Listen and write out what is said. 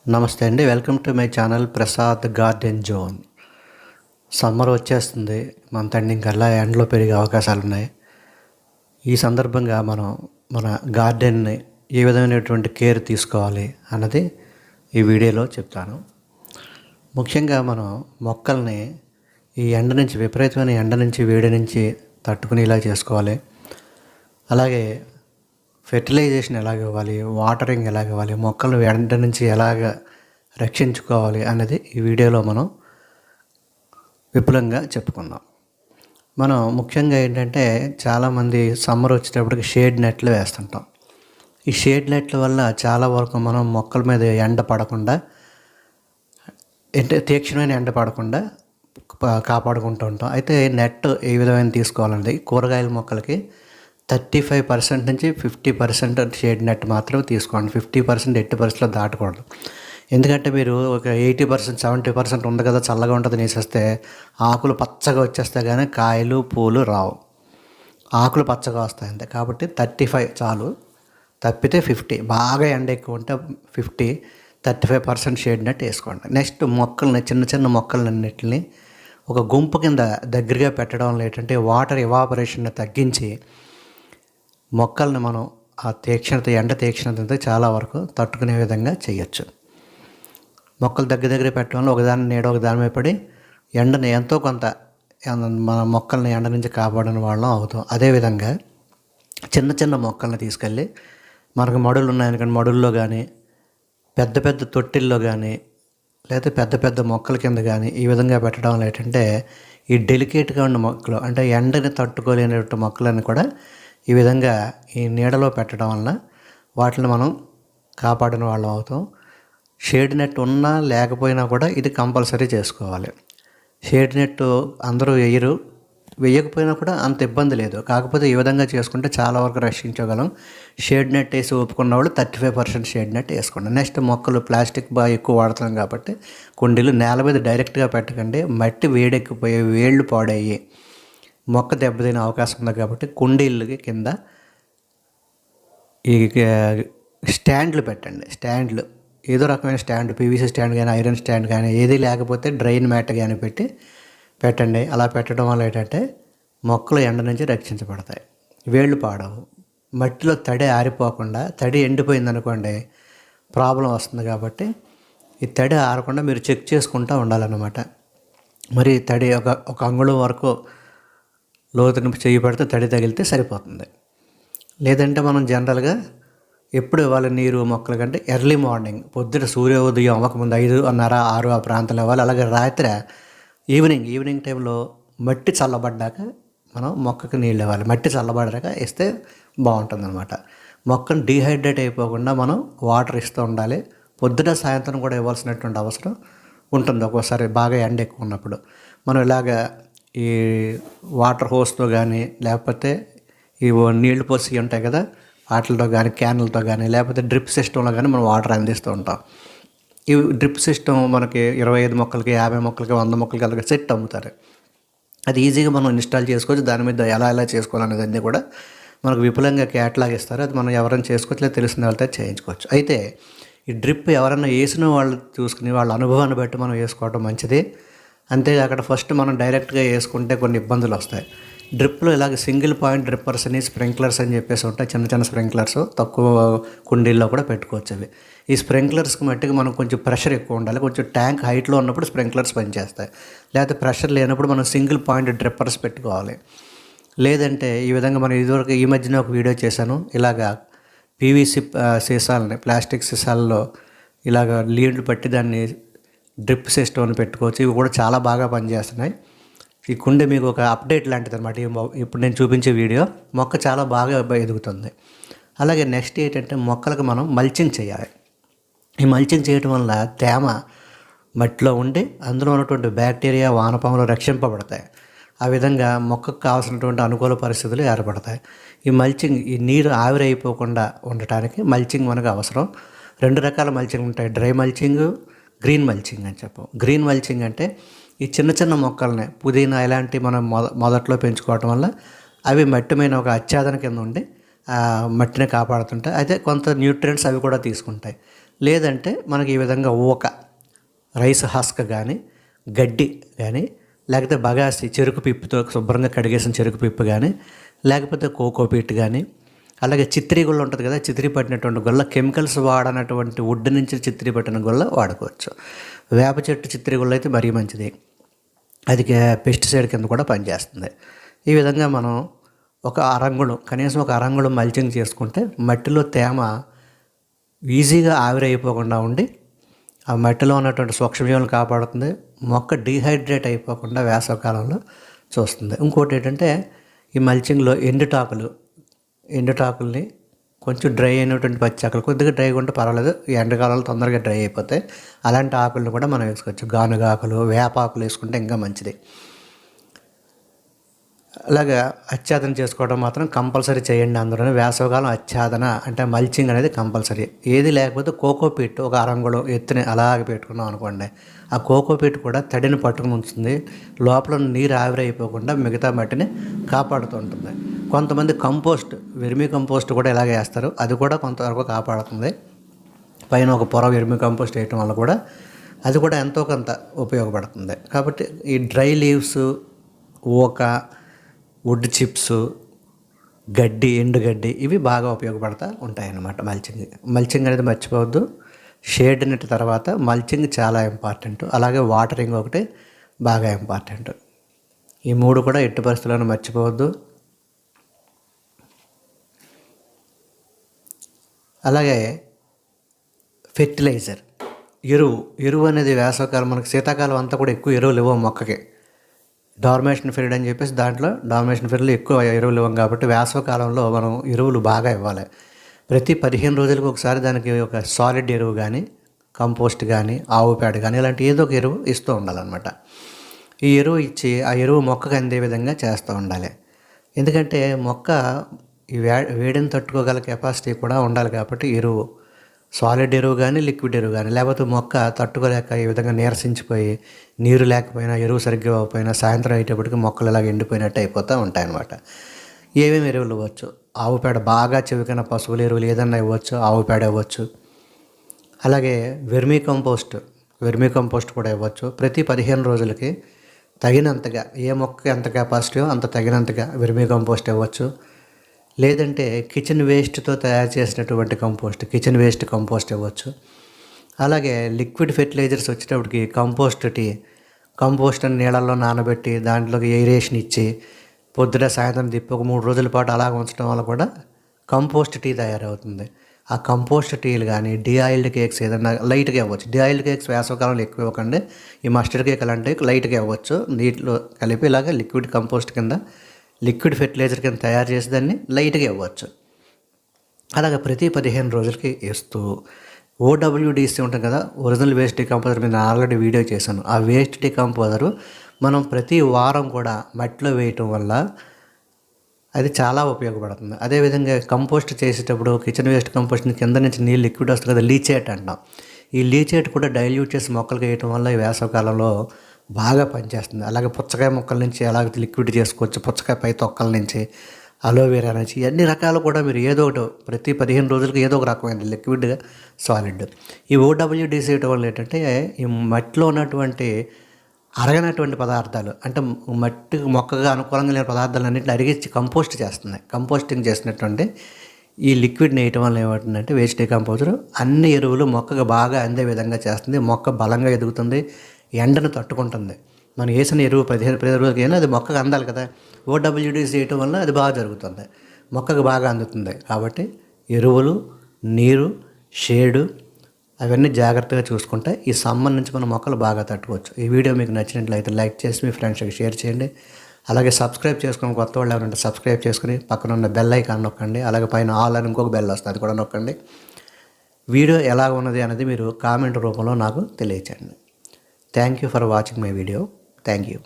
నమస్తే అండి. Welcome to my channel Prasad garden zone. Summer వచ్చేస్తుంది. మంత్ ఎండింగ్ కల్లా ఎండలో పెరిగే అవకాశాలు ఉన్నాయి. ఈ సందర్భంగా మనం మన గార్డెన్ని ఏ విధమైనటువంటి కేర్ తీసుకోవాలి అన్నది ఈ వీడియోలో చెప్తాను. ముఖ్యంగా మనం మొక్కల్ని ఈ ఎండ నుంచి, విపరీతమైన ఎండ నుంచి, వేడి నుంచి తట్టుకునేలా చేసుకోవాలి. అలాగే ఫెర్టిలైజేషన్ ఎలాగ ఇవ్వాలి, వాటరింగ్ ఎలాగ ఇవ్వాలి, మొక్కలు ఎండ నుంచి ఎలాగ రక్షించుకోవాలి అన్నది ఈ వీడియోలో మనం విపులంగా చెప్పుకుందాం. మనం ముఖ్యంగా ఏంటంటే చాలామంది సమ్మర్ వచ్చేటప్పటికి షేడ్ నెట్లు వేస్తుంటాం. ఈ షేడ్ నెట్ల వల్ల చాలా వరకు మనం మొక్కల మీద ఎండ పడకుండా, తీక్షణమైన ఎండ పడకుండా కాపాడుకుంటూ ఉంటాం. అయితే నెట్ ఏ విధమైన తీసుకోవాలండి? కూరగాయల మొక్కలకి 35% నుంచి 50% షేడ్ నెట్ మాత్రమే తీసుకోండి. 50% ఎట్టి పరిస్థితిలో దాటకూడదు. ఎందుకంటే మీరు ఒక 80%, 70% ఉంది కదా, చల్లగా ఉంటుంది వేసేస్తే ఆకులు పచ్చగా వచ్చేస్తే కానీ కాయలు పూలు రావు. ఆకులు పచ్చగా వస్తాయి అంతే. కాబట్టి 35 చాలు. తప్పితే 50, బాగా ఎండ ఎక్కువ ఉంటే 50, 35% షేడ్ నెట్ వేసుకోండి. నెక్స్ట్ మొక్కల్ని, చిన్న చిన్న మొక్కలన్నిటిని ఒక గుంపు కింద దగ్గరగా పెట్టడం ఏంటంటే వాటర్ ఎవాపరేషన్ని తగ్గించి మొక్కల్ని మనం ఆ ఎండ తీక్షణత చాలా వరకు తట్టుకునే విధంగా చేయొచ్చు. మొక్కలు దగ్గర పెట్టడం వల్ల ఒకదాని నీడ ఒకదాని మీద పడి ఎండని ఎంతో కొంత మన మొక్కల్ని ఎండ నుంచి కాపాడిన వాళ్ళం అవుతాం. అదేవిధంగా చిన్న చిన్న మొక్కల్ని తీసుకెళ్ళి మనకు మడులు ఉన్నాయనుకోండి, మడుల్లో కానీ, పెద్ద పెద్ద తొట్టిల్లో కానీ, లేదా పెద్ద పెద్ద మొక్కల కింద కానీ ఈ విధంగా పెట్టడం వల్ల ఏంటంటే ఈ డెలికేట్గా ఉన్న మొక్కలు, అంటే ఎండని తట్టుకోలేనటువంటి మొక్కలను కూడా ఈ విధంగా ఈ నీడలో పెట్టడం వల్ల వాటిని మనం కాపాడిన వాళ్ళం అవుతాం. షేడ్ నెట్ ఉన్నా లేకపోయినా కూడా ఇది కంపల్సరీ చేసుకోవాలి. షేడ్ నెట్ అందరూ వేయకపోయినా కూడా అంత ఇబ్బంది లేదు. కాకపోతే ఈ విధంగా చేసుకుంటే చాలా వరకు రక్షించగలం. షేడ్ నెట్ వేసి ఒప్పుకున్న వాళ్ళు 35% షేడ్ నెట్ వేసుకోండి. నెక్స్ట్ మొక్కలు ప్లాస్టిక్ బాగా ఎక్కువ వాడుతున్నాం కాబట్టి కుండీలు నేల మీద డైరెక్ట్గా పెట్టకండి. మట్టి వేడెక్కిపోయి వేళ్ళు పాడయ్యి మొక్క దెబ్బతినే అవకాశం ఉంది. కాబట్టి కుండీలకి కింద ఈ స్టాండ్లు పెట్టండి. స్టాండ్లు ఏదో రకమైన స్టాండ్, పీవీసీ స్టాండ్ కానీ, ఐరన్ స్టాండ్ కానీ, ఏది లేకపోతే డ్రైన్ మ్యాట్ కానీ పెట్టండి. అలా పెట్టడం వల్ల ఏంటంటే మొక్కలు ఎండ నుంచి రక్షించబడతాయి, వేళ్ళు పాడవు. మట్టిలో తడి ఆరిపోకుండా, తడి ఎండిపోయిందనుకోండి ప్రాబ్లం వస్తుంది. కాబట్టి ఈ తడి ఆరకుండా మీరు చెక్ చేసుకుంటూ ఉండాలన్నమాట. మరి తడి ఒక అంగుళం వరకు లోతుని చేయి పెడితే తడి తగిలితే సరిపోతుంది. లేదంటే మనం జనరల్గా ఎప్పుడు ఇవ్వాలి నీరు మొక్కల కంటే ఎర్లీ మార్నింగ్, పొద్దున సూర్యోదయం అవ్వకముందు 5:30, 6 ఆ ప్రాంతంలో ఇవ్వాలి. అలాగే రాత్రి ఈవినింగ్ టైంలో మట్టి చల్లబడ్డాక మనం మొక్కకి నీళ్ళు ఇవ్వాలి. మట్టి చల్లబడ్డాక ఇస్తే బాగుంటుంది అనమాట. మొక్కను డీహైడ్రేట్ అయిపోకుండా మనం వాటర్ ఇస్తూ ఉండాలి. పొద్దున సాయంత్రం కూడా ఇవ్వాల్సినటువంటి అవసరం ఉంటుంది. ఒక్కోసారి బాగా ఎండ ఎక్కువ ఉన్నప్పుడు మనం ఇలాగ ఈ వాటర్ హోస్తో కానీ, లేకపోతే ఈ నీళ్లు పోసి ఉంటాయి కదా, వాటితో కానీ, క్యాన్లతో కానీ, లేకపోతే డ్రిప్ సిస్టంలో కానీ మనం వాటర్ అందిస్తూ ఉంటాం. ఈ డ్రిప్ సిస్టమ్ మనకి 25 మొక్కలకి, 50 మొక్కలకి, 100 మొక్కలకి అలాగే సెట్ అమ్ముతారు. అది ఈజీగా మనం ఇన్స్టాల్ చేసుకోవచ్చు. దాని మీద ఎలా చేసుకోవాలనేది అన్నీ కూడా మనకు విపులంగా క్యాటలాగ్ ఇస్తారు. అది మనం ఎవరైనా చేసుకోవచ్చు, లేదా తెలిసిన వాళ్ళతో చేయించుకోవచ్చు. అయితే ఈ డ్రిప్ ఎవరైనా వేసిన వాళ్ళు చూసుకుని వాళ్ళ అనుభవాన్ని బట్టి మనం వేసుకోవడం మంచిది. అంతేకాకుండా ఫస్ట్ మనం డైరెక్ట్గా వేసుకుంటే కొన్ని ఇబ్బందులు వస్తాయి. డ్రిప్లో ఇలాగ సింగిల్ పాయింట్ డ్రిప్పర్స్ అని, స్ప్రింక్లర్స్ అని చెప్పేసి ఉంటాయి. చిన్న చిన్న స్ప్రింక్లర్స్ తక్కువ కుండీల్లో కూడా పెట్టుకోవచ్చు. అవి ఈ స్ప్రింక్లర్స్కి మట్టికి మనం కొంచెం ప్రెషర్ ఎక్కువ ఉండాలి. కొంచెం ట్యాంక్ హైట్లో ఉన్నప్పుడు స్ప్రింక్లర్స్ పనిచేస్తాయి. లేకపోతే ప్రెషర్ లేనప్పుడు మనం సింగిల్ పాయింట్ డ్రిప్పర్స్ పెట్టుకోవాలి. లేదంటే ఈ విధంగా మనం ఇదివరకు ఈ మధ్యన ఒక వీడియో చేశాను. ఇలాగా పీవీసీ సీసాలని, ప్లాస్టిక్ సీసాల్లో ఇలాగ నీళ్లు పట్టి దాన్ని డ్రిప్ సిస్టమ్ని పెట్టుకోవచ్చు. ఇవి కూడా చాలా బాగా పనిచేస్తున్నాయి. ఈ కుండీ మీకు ఒక అప్డేట్ లాంటిది అనమాట. ఇప్పుడు నేను చూపించే వీడియో మొక్క చాలా బాగా ఎదుగుతుంది. అలాగే నెక్స్ట్ ఏంటంటే మొక్కలకు మనం మల్చింగ్ చేయాలి. ఈ మల్చింగ్ చేయడం వల్ల తేమ మట్టిలో ఉండి అందులో ఉన్నటువంటి బ్యాక్టీరియా, వానపాములు రక్షింపబడతాయి. ఆ విధంగా మొక్కకు కావాల్సినటువంటి అనుకూల పరిస్థితులు ఏర్పడతాయి. ఈ నీరు ఆవిరి అయిపోకుండా ఉండటానికి మల్చింగ్ మనకు అవసరం. 2 రకాల మల్చింగ్ ఉంటాయి. డ్రై మల్చింగ్, గ్రీన్ మల్చింగ్ అని చెప్పం. గ్రీన్ మల్చింగ్ అంటే ఈ చిన్న చిన్న మొక్కల్ని, పుదీనా ఇలాంటివి మనం మొదట్లో పెంచుకోవటం వల్ల అవి మట్టి మీద ఒక ఆచ్ఛాదన కింద ఉండి మట్టిని కాపాడుతుంటాయి. అయితే కొంత న్యూట్రియంట్స్ అవి కూడా తీసుకుంటాయి. లేదంటే మనకి ఈ విధంగా రైస్ హస్క్ కానీ, గడ్డి కానీ, లేకపోతే బగాసి చెరుకు పిప్పుతో శుభ్రంగా కడిగేసిన చెరుకు పిప్పు కానీ, లేకపోతే కోకోపీట్ కానీ, అలాగే చిత్రీ గుళ్ళ ఉంటుంది కదా, చిత్రీ పట్టినటువంటి గుళ్ళ, కెమికల్స్ వాడనటువంటి వుడ్ నుంచి చిత్రీ పట్టిన గుళ్ళ వాడుకోవచ్చు. వేప చెట్టు చిత్రీ గుళ్ళ అయితే మరీ మంచిది, అది పెస్టిసైడ్ కింద కూడా పనిచేస్తుంది. ఈ విధంగా మనం కనీసం ఒక అరంగుళం మల్చింగ్ చేసుకుంటే మట్టిలో తేమ ఈజీగా ఆవిరైపోకుండా ఉండి ఆ మట్టిలో ఉన్నటువంటి సూక్ష్మజీవులను కాపాడుతుంది. మొక్క డీహైడ్రేట్ అయిపోకుండా వేసవికాలంలో చూస్తుంది. ఇంకోటి ఏంటంటే ఈ మల్చింగ్లో ఎండుటాకుల్ని కొంచెం డ్రై అయినటువంటి పచ్చి ఆకులు, కొద్దిగా డ్రైగా ఉంటే పర్వాలేదు, ఈ ఎండాకాలంలో తొందరగా డ్రై అయిపోతాయి. అలాంటి ఆకులను కూడా మనం వేసుకోవచ్చు. గానుగాకులు, వేపాకులు వేసుకుంటే ఇంకా మంచిది. అలాగా ఆచ్ఛాదన చేసుకోవడం మాత్రం కంపల్సరీ చేయండి. అందులోనే వేసవికాలం ఆచ్ఛాదన అంటే మల్చింగ్ అనేది కంపల్సరీ. ఏది లేకపోతే కోకోపీట్ ఒక అరంగుళం ఎత్తుని అలాగే పెట్టుకున్నాం అనుకోండి, ఆ కోకోపీట్ కూడా తడిని పట్టుకుని ఉంచుతుంది, లోపల నీరు ఆవిరైపోకుండా మిగతా మట్టిని కాపాడుతూ ఉంటుంది. కొంతమంది వెర్మీ కంపోస్ట్ కూడా ఇలాగే వేస్తారు, అది కూడా కొంతవరకు కాపాడుతుంది. పైన ఒక పొర వెర్మీ కంపోస్ట్ వేయటం వల్ల కూడా అది కూడా ఎంతో కొంత ఉపయోగపడుతుంది. కాబట్టి ఈ డ్రై లీవ్స్, వుడ్ చిప్స్, ఎండుగడ్డి ఇవి బాగా ఉపయోగపడతా ఉంటాయన్నమాట మల్చింగ్ అనేది మర్చిపోవద్దు. షేడ్ నెట్ తర్వాత మల్చింగ్ చాలా ఇంపార్టెంట్. అలాగే వాటరింగ్ ఒకటి బాగా ఇంపార్టెంట్. ఈ 3 కూడా ఎట్టి పరిస్థితుల్లోనూ మర్చిపోవద్దు. అలాగే ఫెర్టిలైజర్, ఎరువు అనేది వేసవికాలం, మనకి శీతాకాలం అంతా కూడా ఎక్కువ ఎరువులు ఇవ్వం మొక్కకి. డార్మేషన్ పీరియడ్ అని చెప్పేసి దాంట్లో డార్మేషన్ పీరియడ్లో ఎక్కువ ఎరువులు ఇవ్వం కాబట్టి వేసవికాలంలో మనం ఎరువులు బాగా ఇవ్వాలి. ప్రతి 15 రోజులకు ఒకసారి దానికి ఒక సాలిడ్ ఎరువు కానీ, కంపోస్ట్ కానీ, ఆవు పేడ కానీ ఇలాంటి ఏదో ఒక ఎరువు ఇస్తూ ఉండాలన్నమాట. ఈ ఎరువు ఇచ్చి ఆ ఎరువు మొక్కకు అందే విధంగా చేస్తూ ఉండాలి. ఎందుకంటే మొక్క ఈ వేడిని తట్టుకోగల కెపాసిటీ కూడా ఉండాలి కాబట్టి సాలిడ్ ఎరువు కానీ, లిక్విడ్ ఎరువు కానీ, లేకపోతే మొక్క తట్టుకోలేక ఈ విధంగా నీరసించిపోయి నీరు లేకపోయినా, ఎరువు సరిగ్గా ఇవ్వకపోయినా సాయంత్రం అయ్యేటప్పటికి మొక్కలు ఇలాగ ఎండిపోయినట్టు అయిపోతూ ఉంటాయన్నమాట. ఏమేమి ఎరువులు ఇవ్వచ్చు? ఆవు పేడ, బాగా చెవికైన పశువుల ఎరువులు ఏదన్నా ఇవ్వచ్చు, ఆవు పేడ ఇవ్వచ్చు. అలాగే వెర్మీ కంపోస్ట్ కూడా ఇవ్వచ్చు. ప్రతి 15 రోజులకి తగినంతగా, ఏ మొక్కకి ఎంత కెపాసిటీయో అంత తగినంతగా వెర్మీ కంపోస్ట్ ఇవ్వచ్చు. లేదంటే కిచెన్ వేస్ట్తో తయారు చేసినటువంటి కిచెన్ వేస్ట్ కంపోస్ట్ ఇవ్వచ్చు. అలాగే లిక్విడ్ ఫెర్టిలైజర్స్ వచ్చేటప్పటికి కంపోస్ట్ నీళ్ళల్లో నానబెట్టి దాంట్లోకి ఎయిరేషన్ ఇచ్చి పొద్దున సాయంత్రం ఒక 3 రోజుల పాటు అలాగ ఉంచడం వల్ల కూడా కంపోస్ట్ టీ తయారవుతుంది. ఆ కంపోస్ట్ టీలు కానీ, డీఆయిల్డ్ కేక్స్ ఏదైనా లైట్గా ఇవ్వచ్చు. డీఆయిల్డ్ కేక్స్ వేసవికాలంలో ఎక్కువ ఇవ్వకండి. ఈ మస్టర్డ్ కేక్ అలాంటివి లైట్గా ఇవ్వచ్చు. నీటిలో కలిపి ఇలాగ లిక్విడ్ ఫెర్టిలైజర్ కింద తయారు చేసి దాన్ని లైట్గా ఇవ్వచ్చు. అలాగే ప్రతి 15 రోజులకి ఇస్తూ OWDC ఉంటుంది కదా, ఒరిజినల్ వేస్ట్ డికంపోజర్ మీద నేను ఆల్రెడీ వీడియో చేశాను. ఆ వేస్ట్ డికంపోజరు మనం ప్రతి వారం కూడా మట్టిలో వేయటం వల్ల అది చాలా ఉపయోగపడుతుంది. అదేవిధంగా కంపోస్ట్ చేసేటప్పుడు కిచెన్ వేస్ట్ కంపోస్ట్ని కింద నుంచి నీళ్ళు లిక్విడ్ వస్తుంది కదా, లీచేట్ అంటాం. ఈ లీచేట్ కూడా డైల్యూట్ చేసి మొక్కలకి వేయటం వల్ల ఈ వేసవికాలంలో బాగా పనిచేస్తుంది. అలాగే పుచ్చకాయ మొక్కల నుంచి అలాగే లిక్విడ్ చేసుకోవచ్చు. పుచ్చకాయ పై తొక్కల నుంచి, అలోవెరా నుంచి, అన్ని రకాలు కూడా మీరు ఏదో ఒకటి ప్రతి 15 రోజులకి ఏదో ఒక రకమైన లిక్విడ్గా సాలిడ్. ఈ OWDC వేయటం వల్ల ఏంటంటే ఈ మట్టిలో ఉన్నటువంటి అరగనటువంటి పదార్థాలు, అంటే మొక్కగా అనుకూలంగా లేని పదార్థాలన్నింటిని అరిగించి కంపోస్టింగ్ చేసినటువంటి ఈ లిక్విడ్ని వేయటం వల్ల ఏమవుతుందంటే వేస్ట్ డికంపోజర్ అన్ని ఎరువులు మొక్కకు బాగా అందే విధంగా చేస్తుంది. మొక్క బలంగా ఎదుగుతుంది, ఎండను తట్టుకుంటుంది. మనం వేసిన ఎరువు 15 రోజులకి అయినా అది మొక్కకు అందాలి కదా. OWDC వేయటం వల్ల అది బాగా జరుగుతుంది, మొక్కకు బాగా అందుతుంది. కాబట్టి ఎరువులు, నీరు, షేడు అవన్నీ జాగ్రత్తగా చూసుకుంటే ఈ సమ్మర్ నుంచి మన మొక్కలు బాగా తట్టుకోవచ్చు. ఈ వీడియో మీకు నచ్చినట్లయితే లైక్ చేసి మీ ఫ్రెండ్స్కి షేర్ చేయండి. అలాగే సబ్స్క్రైబ్ చేసుకుని కొత్త వాళ్ళు ఎవరంటే సబ్స్క్రైబ్ చేసుకుని పక్కన ఉన్న బెల్ ఐకాన్ నొక్కండి. అలాగే పైన ఆల్ అని ఇంకొక బెల్ వస్తుంది, అది కూడా నొక్కండి. వీడియో ఎలా ఉన్నది అనేది మీరు కామెంట్ రూపంలో నాకు తెలియచేయండి. Thank you for watching my video. Thank you.